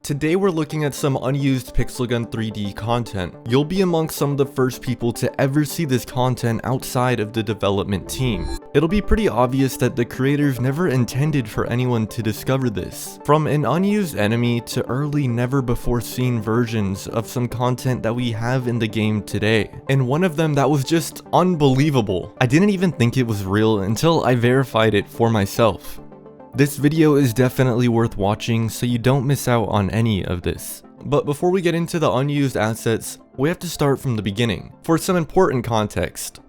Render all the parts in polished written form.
Today we're looking at some unused Pixelgun 3D content. You'll be amongst some of the first people to ever see this content outside of the development team. It'll be pretty obvious that the creators never intended for anyone to discover this. From an unused enemy to early never before seen versions of some content that we have in the game today. And one of them that was just unbelievable. I didn't even think it was real until I verified it for myself. This video is definitely worth watching so you don't miss out on any of this. But before we get into the unused assets, we have to start from the beginning, for some important context.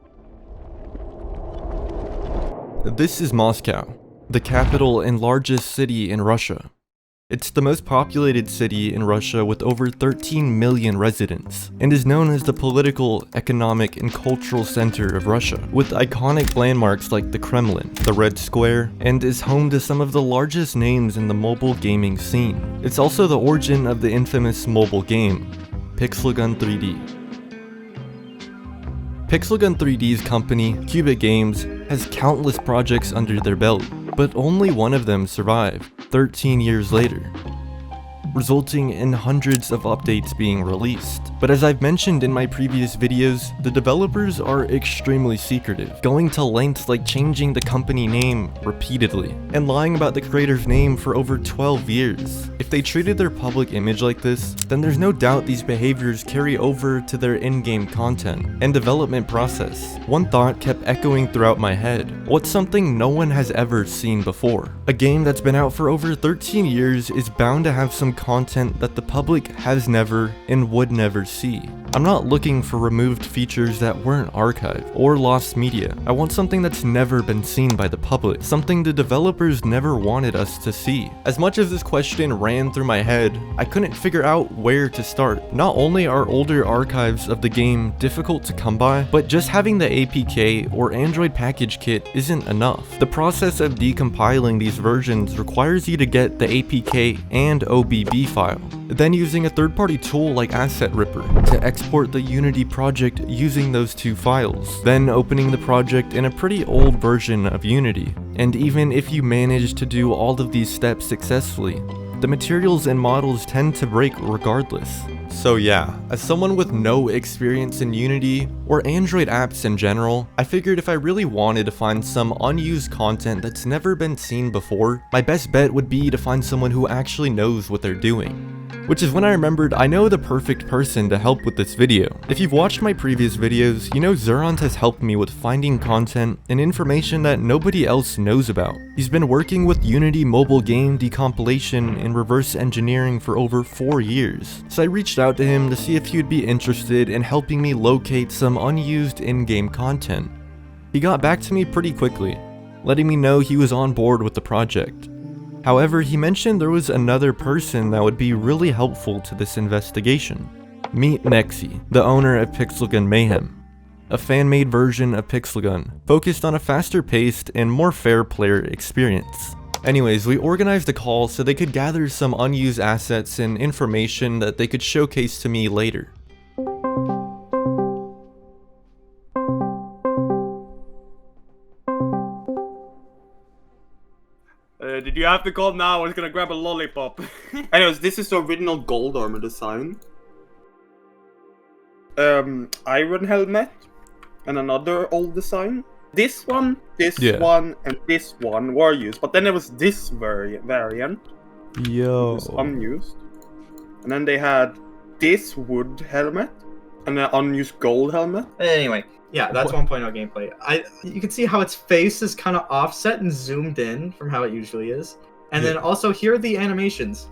This is Moscow, the capital and largest city in Russia. It's the most populated city in Russia with over 13 million residents, and is known as the political, economic, and cultural center of Russia, with iconic landmarks like the Kremlin, the Red Square, and is home to some of the largest names in the mobile gaming scene. It's also the origin of the infamous mobile game, Pixelgun 3D. Pixelgun 3D's company, Cubic Games, has countless projects under their belt, but only one of them survived 13 years later, resulting in hundreds of updates being released. But as I've mentioned in my previous videos, the developers are extremely secretive, going to lengths like changing the company name repeatedly, and lying about the creator's name for over 12 years. If they treated their public image like this, then there's no doubt these behaviors carry over to their in-game content and development process. One thought kept echoing throughout my head: what's something no one has ever seen before? A game that's been out for over 13 years is bound to have some content that the public has never and would never see. I'm not looking for removed features that weren't archived or lost media. I want something that's never been seen by the public, something the developers never wanted us to see. As much as this question ran through my head, I couldn't figure out where to start. Not only are older archives of the game difficult to come by, but just having the APK or Android package kit isn't enough. The process of decompiling these versions requires you to get the APK and OBB file, then using a third-party tool like Asset Ripper to export the Unity project using those two files, then opening the project in a pretty old version of Unity. And even if you manage to do all of these steps successfully, the materials and models tend to break regardless. So yeah, as someone with no experience in Unity or Android apps in general, I figured if I really wanted to find some unused content that's never been seen before, my best bet would be to find someone who actually knows what they're doing. Which is when I remembered I know the perfect person to help with this video. If you've watched my previous videos, you know Zurant has helped me with finding content and information that nobody else knows about. He's been working with Unity mobile game decompilation and reverse engineering for over 4 years, so I reached out to him to see if he would be interested in helping me locate some unused in-game content. He got back to me pretty quickly, letting me know he was on board with the project. However, he mentioned there was another person that would be really helpful to this investigation. Meet Nexi, the owner of Pixelgun Mayhem, a fan-made version of Pixelgun, focused on a faster-paced and more fair player experience. Anyways, we organized a call so they could gather some unused assets and information that they could showcase to me later. Did you have to call now? I was gonna grab a lollipop. Anyways, this is the original gold armor design. Iron helmet, and another old design. This one, one, and this one were used, but then there was this variant. Yo. It was unused. And then they had this wood helmet, and an unused gold helmet. Anyway, yeah, that's 1.0 gameplay. You can see how its face is kind of offset and zoomed in from how it usually is. And then also here are the animations.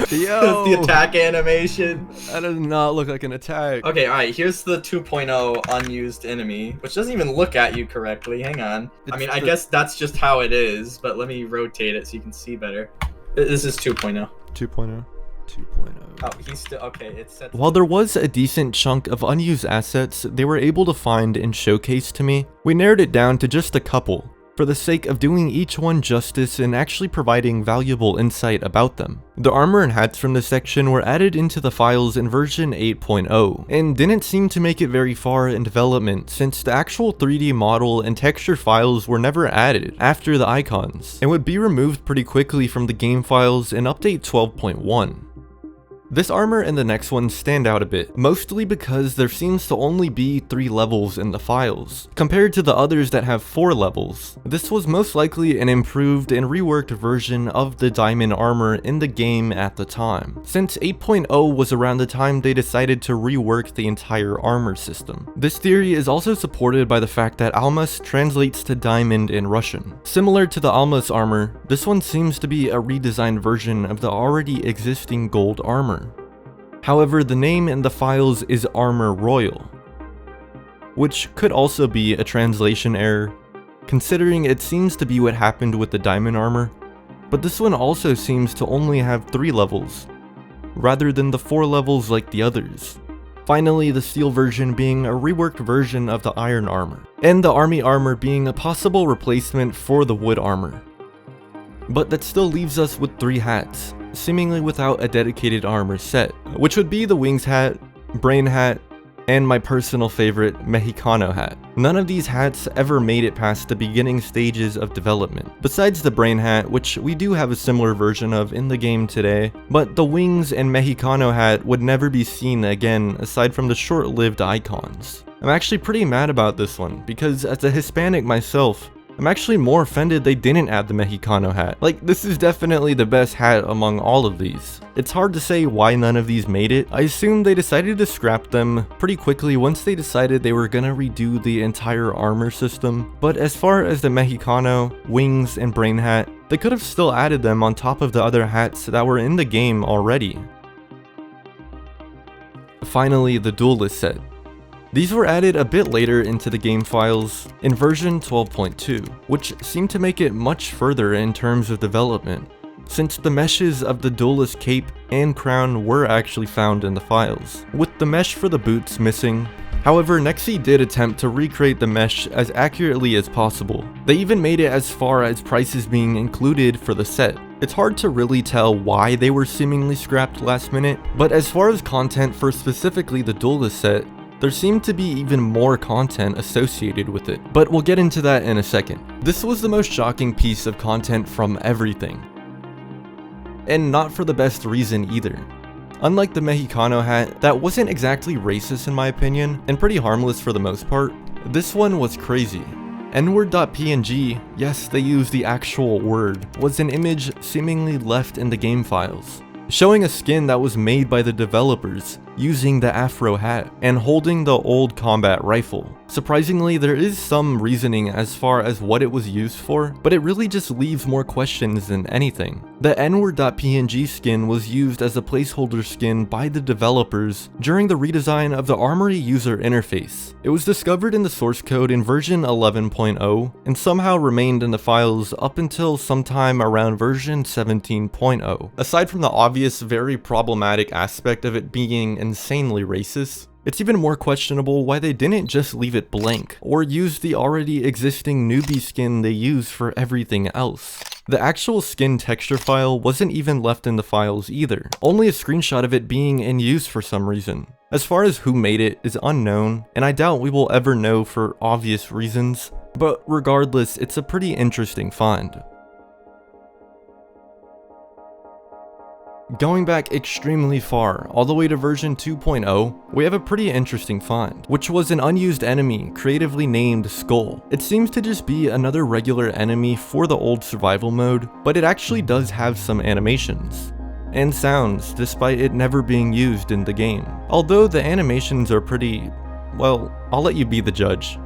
Yo! The attack animation. That does not look like an attack. Okay, alright, here's the 2.0 unused enemy, which doesn't even look at you correctly. Hang on. I guess that's just how it is, but let me rotate it so you can see better. This is 2.0. 2.0. 2.0. Oh, he's still okay. It's set. While there was a decent chunk of unused assets they were able to find and showcase to me, we narrowed it down to just a couple. for the sake of doing each one justice and actually providing valuable insight about them. The armor and hats from this section were added into the files in version 8.0, and didn't seem to make it very far in development since the actual 3D model and texture files were never added after the icons, and would be removed pretty quickly from the game files in update 12.1. This armor and the next one stand out a bit, mostly because there seems to only be 3 levels in the files, compared to the others that have 4 levels. This was most likely an improved and reworked version of the diamond armor in the game at the time, since 8.0 was around the time they decided to rework the entire armor system. This theory is also supported by the fact that Almas translates to diamond in Russian. Similar to the Almas armor, this one seems to be a redesigned version of the already existing gold armor. However, the name in the files is Armor Royal, which could also be a translation error, considering it seems to be what happened with the diamond armor, but this one also seems to only have 3 levels, rather than the 4 levels like the others. Finally, the steel version being a reworked version of the iron armor, and the army armor being a possible replacement for the wood armor. But that still leaves us with 3 hats, seemingly without a dedicated armor set, which would be the wings hat, brain hat, and my personal favorite, Mexicano hat. None of these hats ever made it past the beginning stages of development, besides the brain hat, which we do have a similar version of in the game today, but the wings and Mexicano hat would never be seen again aside from the short-lived icons. I'm actually pretty mad about this one, because as a Hispanic myself, I'm actually more offended they didn't add the Mexicano hat. Like, this is definitely the best hat among all of these. It's hard to say why none of these made it. I assume they decided to scrap them pretty quickly once they decided they were gonna redo the entire armor system, but as far as the Mexicano, wings, and brain hat, they could have still added them on top of the other hats that were in the game already. Finally, the duelist set. These were added a bit later into the game files in version 12.2, which seemed to make it much further in terms of development, since the meshes of the duelist cape and crown were actually found in the files, with the mesh for the boots missing. However, Nexi did attempt to recreate the mesh as accurately as possible. They even made it as far as prices being included for the set. It's hard to really tell why they were seemingly scrapped last minute, but as far as content for specifically the duelist set, there seemed to be even more content associated with it, but we'll get into that in a second. This was the most shocking piece of content from everything, and not for the best reason either. Unlike the Mexicano hat, that wasn't exactly racist in my opinion, and pretty harmless for the most part, this one was crazy. Nword.png, yes, they used the actual word, was an image seemingly left in the game files, showing a skin that was made by the developers using the afro hat and holding the old combat rifle. Surprisingly, there is some reasoning as far as what it was used for, but it really just leaves more questions than anything. The Nword.png skin was used as a placeholder skin by the developers during the redesign of the Armory user interface. It was discovered in the source code in version 11.0 and somehow remained in the files up until sometime around version 17.0. Aside from the obvious, very problematic aspect of it being insanely racist, it's even more questionable why they didn't just leave it blank, or use the already existing newbie skin they use for everything else. The actual skin texture file wasn't even left in the files either, only a screenshot of it being in use for some reason. As far as who made it is unknown, and I doubt we will ever know for obvious reasons, but regardless, it's a pretty interesting find. Going back extremely far, all the way to version 2.0, we have a pretty interesting find, which was an unused enemy creatively named Skull. It seems to just be another regular enemy for the old survival mode, but it actually does have some animations and sounds despite it never being used in the game. Although the animations are pretty, well, I'll let you be the judge.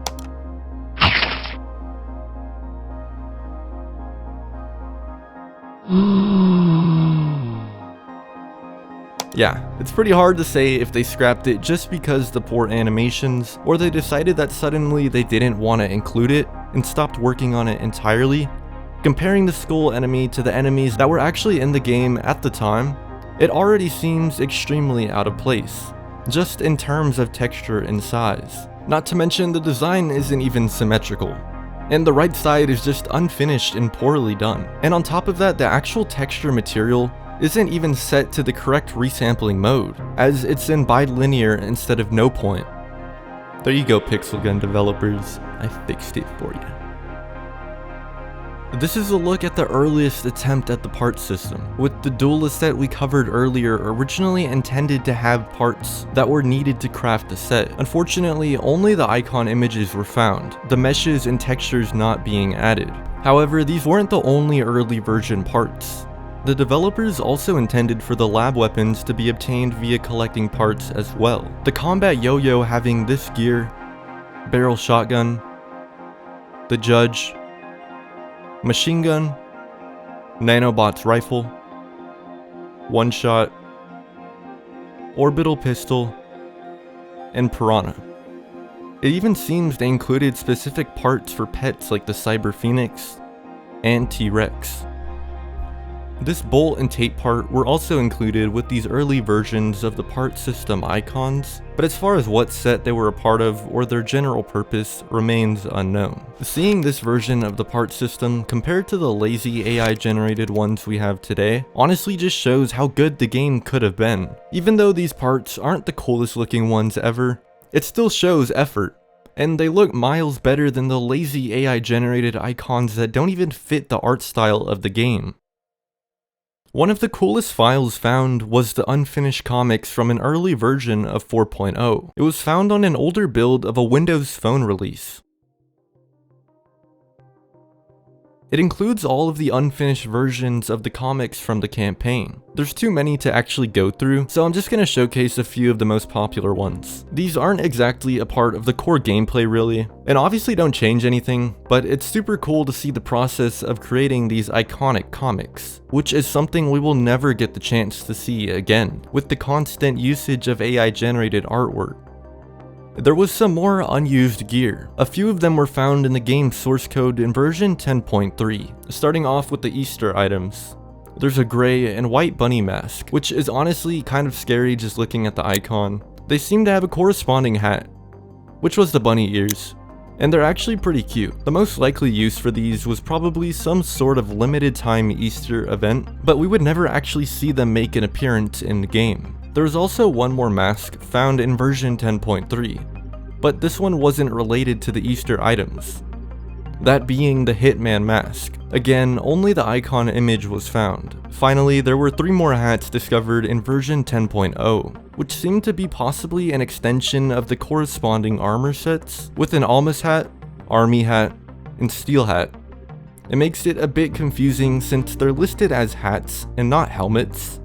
Yeah, it's pretty hard to say if they scrapped it just because the poor animations, or they decided that suddenly they didn't want to include it and stopped working on it entirely. Comparing the Skull enemy to the enemies that were actually in the game at the time, it already seems extremely out of place, just in terms of texture and size. Not to mention the design isn't even symmetrical. and the right side is just unfinished and poorly done. And on top of that, the actual texture material isn't even set to the correct resampling mode, as it's in bilinear instead of no point. There you go, Pixel Gun developers, I fixed it for you. This is a look at the earliest attempt at the part system, with the duelist set we covered earlier originally intended to have parts that were needed to craft the set. Unfortunately, only the icon images were found, the meshes and textures not being added. However, these weren't the only early version parts. The developers also intended for the lab weapons to be obtained via collecting parts as well. The combat yo-yo having this gear, barrel shotgun, the judge, machine gun, nanobot's rifle, one-shot, orbital pistol, and piranha. It even seems they included specific parts for pets like the Cyber Phoenix and T-Rex. This bolt and tape part were also included with these early versions of the part system icons, but as far as what set they were a part of or their general purpose remains unknown. Seeing this version of the part system compared to the lazy AI generated ones we have today honestly just shows how good the game could have been. Even though these parts aren't the coolest looking ones ever, it still shows effort. And they look miles better than the lazy AI generated icons that don't even fit the art style of the game. One of the coolest files found was the unfinished comics from an early version of 4.0. It was found on an older build of a Windows Phone release. It includes all of the unfinished versions of the comics from the campaign. There's too many to actually go through, so I'm just going to showcase a few of the most popular ones. These aren't exactly a part of the core gameplay really, and obviously don't change anything, but it's super cool to see the process of creating these iconic comics, which is something we will never get the chance to see again, with the constant usage of AI generated artwork. There was some more unused gear. A few of them were found in the game's source code in version 10.3. Starting off with the Easter items. There's a gray and white bunny mask, which is honestly kind of scary just looking at the icon. They seem to have a corresponding hat, which was the bunny ears, and they're actually pretty cute. The most likely use for these was probably some sort of limited time Easter event, but we would never actually see them make an appearance in the game. There was also one more mask found in version 10.3, but this one wasn't related to the Easter items, that being the Hitman mask. Again, only the icon image was found. Finally, there were 3 more hats discovered in version 10.0, which seemed to be possibly an extension of the corresponding armor sets, with an Almas hat, Army hat, and Steel hat. It makes it a bit confusing since they're listed as hats and not helmets,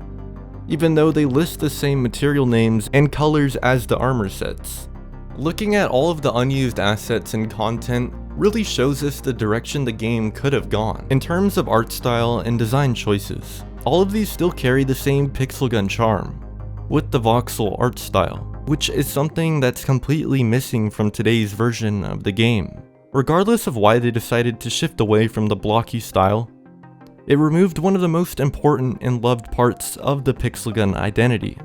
even though they list the same material names and colors as the armor sets. Looking at all of the unused assets and content really shows us the direction the game could have gone in terms of art style and design choices. All of these still carry the same pixel gun charm, with the voxel art style, which is something that's completely missing from today's version of the game. Regardless of why they decided to shift away from the blocky style, it removed one of the most important and loved parts of the pixel gun identity.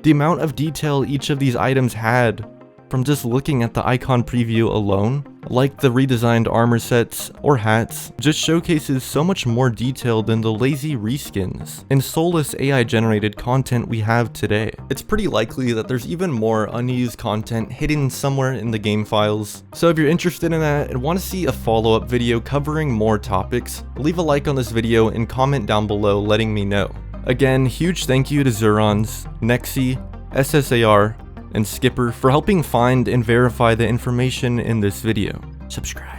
The amount of detail each of these items had from just looking at the icon preview alone, like the redesigned armor sets or hats, just showcases so much more detail than the lazy reskins and soulless AI generated content we have today. It's pretty likely that there's even more unused content hidden somewhere in the game files, so if you're interested in that and want to see a follow-up video covering more topics, leave a like on this video and comment down below letting me know. Again, huge thank you to Zurons, Nexi, SSAR, and Skipper for helping find and verify the information in this video. Subscribe.